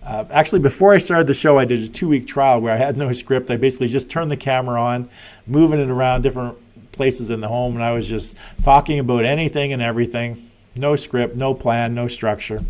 actually before I started the show, I did a 2-week trial where I had no script. I basically just turned the camera on, moving it around different places in the home, and I was just talking about anything and everything. No script, no plan, no structure.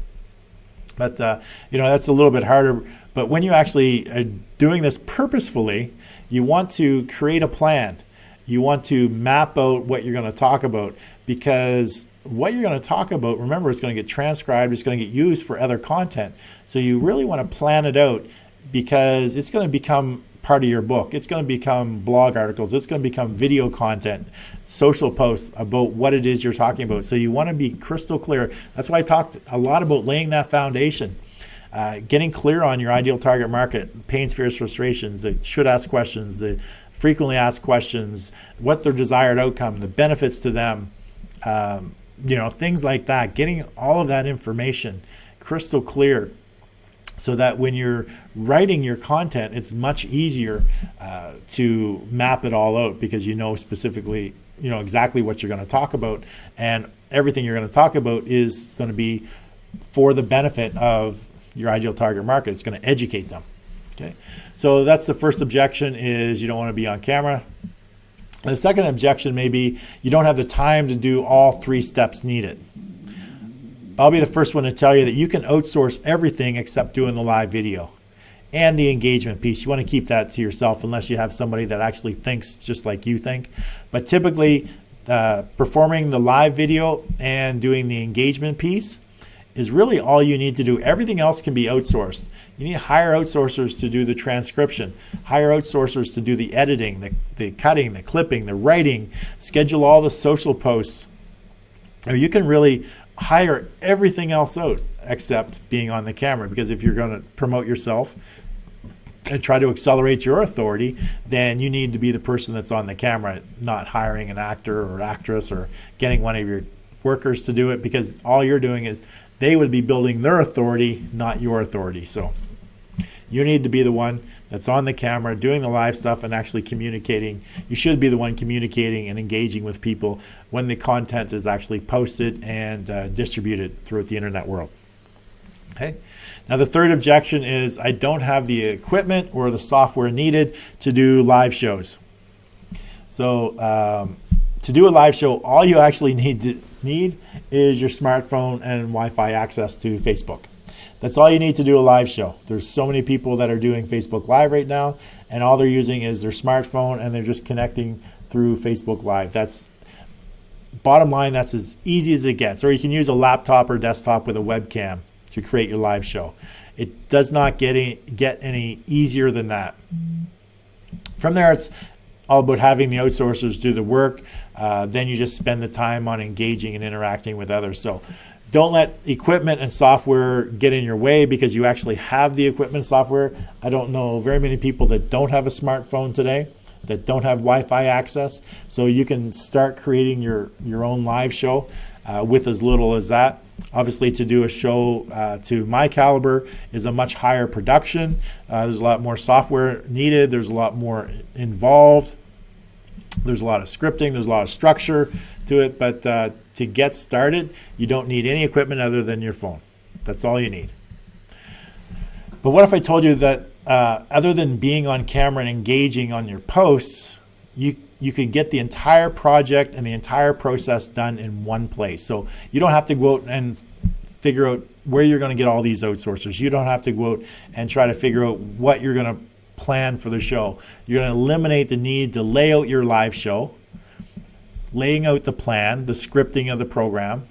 But that's a little bit harder. But when you actually are doing this purposefully, you want to create a plan. You want to map out what you're going to talk about, because what you're going to talk about, remember, it's going to get transcribed, it's going to get used for other content. So you really want to plan it out, because it's going to become part of your book. It's going to become blog articles. It's going to become video content, social posts about what it is you're talking about. So you want to be crystal clear. That's why I talked a lot about laying that foundation, getting clear on your ideal target market, pains, fears, frustrations, the should ask questions, the frequently asked questions, what their desired outcome, the benefits to them, things like that. Getting all of that information crystal clear, so that when you're writing your content, it's much easier to map it all out, because you know specifically, exactly what you're going to talk about, and everything you're going to talk about is going to be for the benefit of your ideal target market. It's going to educate them. Okay, so that's the first objection, is you don't want to be on camera. The second objection may be you don't have the time to do all 3 steps needed. I'll be the first one to tell you that you can outsource everything except doing the live video and the engagement piece. You want to keep that to yourself unless you have somebody that actually thinks just like you think. But typically, performing the live video and doing the engagement piece is really all you need to do. Everything else can be outsourced. You need to hire outsourcers to do the transcription, hire outsourcers to do the editing, the cutting, the clipping, the writing, schedule all the social posts. Or you can really hire everything else out except being on the camera, because if you're going to promote yourself and try to accelerate your authority, then you need to be the person that's on the camera, not hiring an actor or actress or getting one of your workers to do it, because all you're doing is they would be building their authority, not your authority. So you need to be the one that's on the camera doing the live stuff and actually communicating. You should be the one communicating and engaging with people when the content is actually posted and distributed throughout the internet world. Okay. Now the third objection is I don't have the equipment or the software needed to do live shows. So to do a live show, all you actually need is your smartphone and Wi-Fi access to Facebook. That's all you need to do a live show. There's so many people that are doing Facebook Live right now, and all they're using is their smartphone, and they're just connecting through Facebook Live. That's bottom line. That's as easy as it gets. Or you can use a laptop or desktop with a webcam to create your live show. It does not get any easier than that. From there, it's all about having the outsourcers do the work. Then you just spend the time on engaging and interacting with others. So don't let equipment and software get in your way, because you actually have the equipment and software. I don't know very many people that don't have a smartphone today, that don't have Wi-Fi access. So you can start creating your own live show with as little as that. Obviously, to do a show to my caliber is a much higher production. There's a lot more software needed. There's a lot more involved. There's a lot of scripting. There's a lot of structure to it. But to get started, you don't need any equipment other than your phone. That's all you need. But what if I told you that other than being on camera and engaging on your posts, you could get the entire project and the entire process done in one place? So you don't have to go out and figure out where you're going to get all these outsourcers. You don't have to go out and try to figure out what you're going to plan for the show. You're going to eliminate the need to lay out your live show, laying out the plan, the scripting of the program.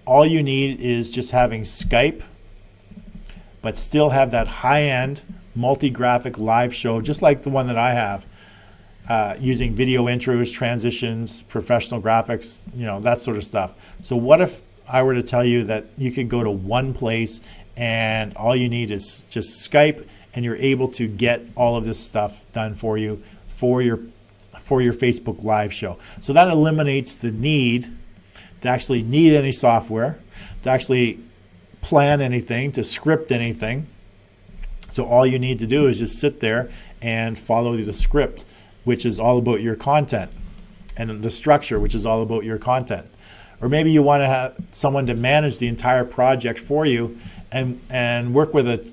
All you need is just having Skype, but still have that high-end multi-graphic live show, just like the one that I have, using video intros, transitions, professional graphics, that sort of stuff. So what if I were to tell you that you could go to one place and all you need is just Skype, and you're able to get all of this stuff done for you for your Facebook Live show? So that eliminates the need to actually need any software, to actually plan anything, to script anything. So all you need to do is just sit there and follow the script, which is all about your content, and the structure, which is all about your content. Or maybe you want to have someone to manage the entire project for you and work with a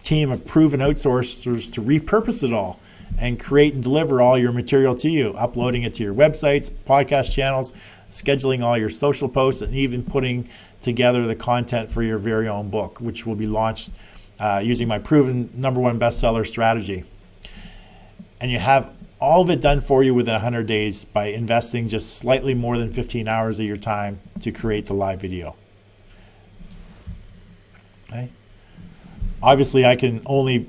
team of proven outsourcers to repurpose it all and create and deliver all your material to you, uploading it to your websites, podcast channels, scheduling all your social posts, and even putting together the content for your very own book, which will be launched using my proven #1 bestseller strategy. And you have All of it done for you within 100 days by investing just slightly more than 15 hours of your time to create the live video. Okay. Obviously, I can only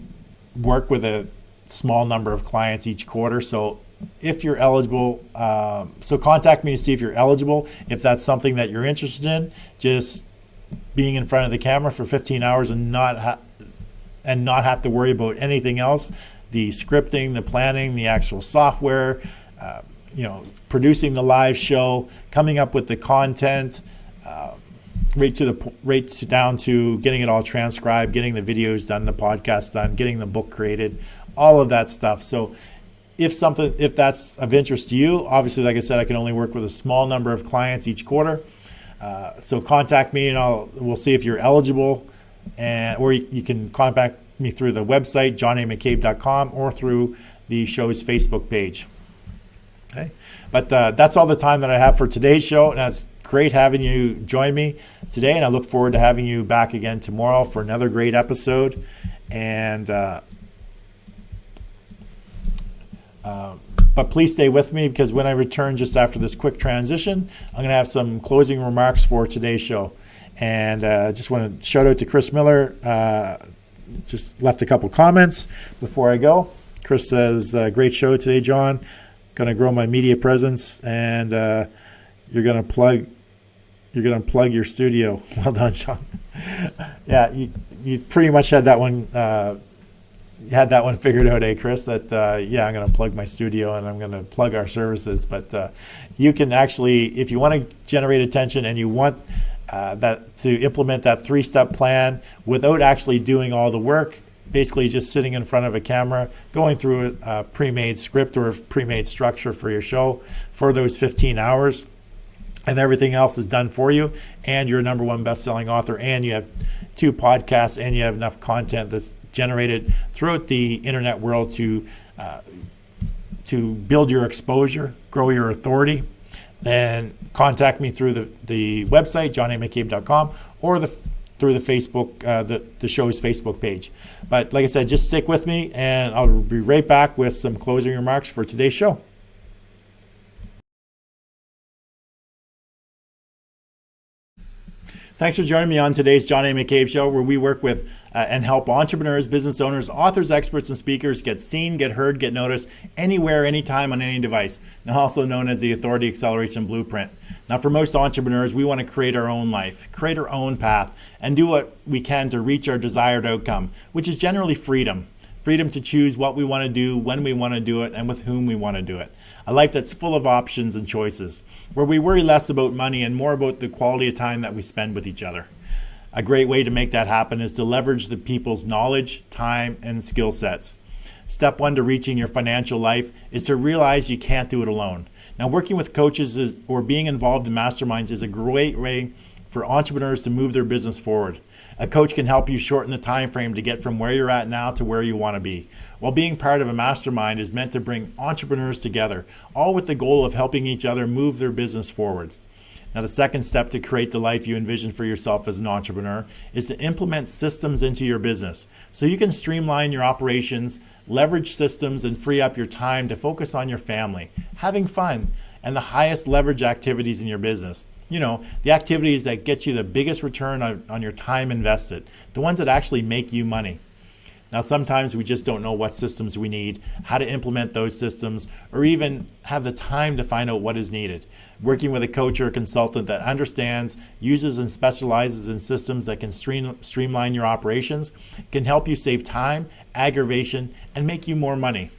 work with a small number of clients each quarter. So if you're eligible, so contact me to see if you're eligible. If that's something that you're interested in, just being in front of the camera for 15 hours and not have to worry about anything else, the scripting, the planning, the actual software, producing the live show, coming up with the content, right down to getting it all transcribed, getting the videos done, the podcast done, getting the book created, all of that stuff. So if that's of interest to you, obviously, like I said, I can only work with a small number of clients each quarter. So contact me and we'll see if you're eligible, or you can contact me through the website, johnamccabe.com, or through the show's Facebook page. Okay, but that's all the time that I have for today's show, and it's great having you join me today, and I look forward to having you back again tomorrow for another great episode. And but please stay with me, because when I return just after this quick transition, I'm going to have some closing remarks for today's show. And just want to shout out to Chris Miller. Just left a couple comments before I go. Chris says, great show today, John. Going to grow my media presence, and you're going to plug your studio. Well done, John. Yeah, you pretty much had that one. You had that one figured out, Chris? That I'm going to plug my studio and I'm going to plug our services. But you can actually, if you want to generate attention and you want that to implement that 3-step plan without actually doing all the work, basically just sitting in front of a camera, going through a pre-made script or a pre-made structure for your show for those 15 hours, and everything else is done for you, and you're a #1 best-selling author, and you have 2 podcasts, and you have enough content that's generated throughout the internet world to build your exposure, grow your authority, then contact me through the website, johnamccabe.com, or through the Facebook, the show's Facebook page. But like I said, just stick with me, and I'll be right back with some closing remarks for today's show. Thanks for joining me on today's John A. McCabe Show, where we work with and help entrepreneurs, business owners, authors, experts, and speakers get seen, get heard, get noticed anywhere, anytime, on any device, now also known as the Authority Acceleration Blueprint. Now, for most entrepreneurs, we want to create our own life, create our own path, and do what we can to reach our desired outcome, which is generally freedom. Freedom to choose what we want to do, when we want to do it, and with whom we want to do it. A life that's full of options and choices, where we worry less about money and more about the quality of time that we spend with each other. A great way to make that happen is to leverage the people's knowledge, time, and skill sets. Step 1 to reaching your financial life is to realize you can't do it alone. Now, working with coaches or being involved in masterminds is a great way for entrepreneurs to move their business forward. A coach can help you shorten the time frame to get from where you're at now to where you want to be. While being part of a mastermind is meant to bring entrepreneurs together, all with the goal of helping each other move their business forward. Now, the second step to create the life you envision for yourself as an entrepreneur is to implement systems into your business so you can streamline your operations, leverage systems, and free up your time to focus on your family, having fun, and the highest leverage activities in your business. You know, the activities that get you the biggest return on your time invested, the ones that actually make you money. Now, sometimes we just don't know what systems we need, how to implement those systems, or even have the time to find out what is needed. Working with a coach or a consultant that understands, uses, and specializes in systems that can streamline your operations can help you save time, aggravation, and make you more money.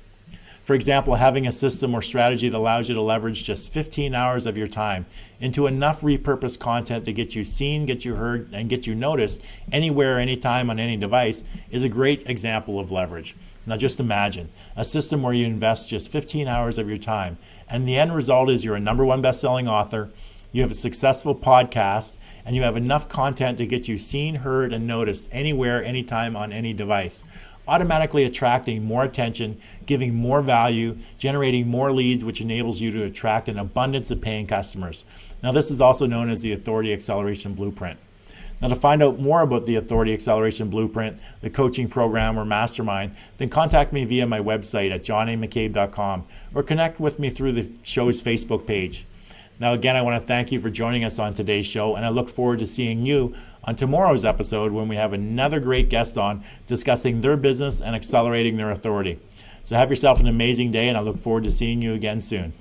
For example, having a system or strategy that allows you to leverage just 15 hours of your time into enough repurposed content to get you seen, get you heard, and get you noticed anywhere, anytime, on any device is a great example of leverage. Now just imagine a system where you invest just 15 hours of your time, and the end result is you're a #1 best-selling author, you have a successful podcast, and you have enough content to get you seen, heard, and noticed anywhere, anytime, on any device, automatically attracting more attention, giving more value, generating more leads, which enables you to attract an abundance of paying customers. Now, this is also known as the Authority Acceleration Blueprint. Now, to find out more about the Authority Acceleration Blueprint, the coaching program, or mastermind, then contact me via my website at johnamccabe.com or connect with me through the show's Facebook page. Now, again, I want to thank you for joining us on today's show, and I look forward to seeing you on tomorrow's episode when we have another great guest on discussing their business and accelerating their authority. So have yourself an amazing day, and I look forward to seeing you again soon.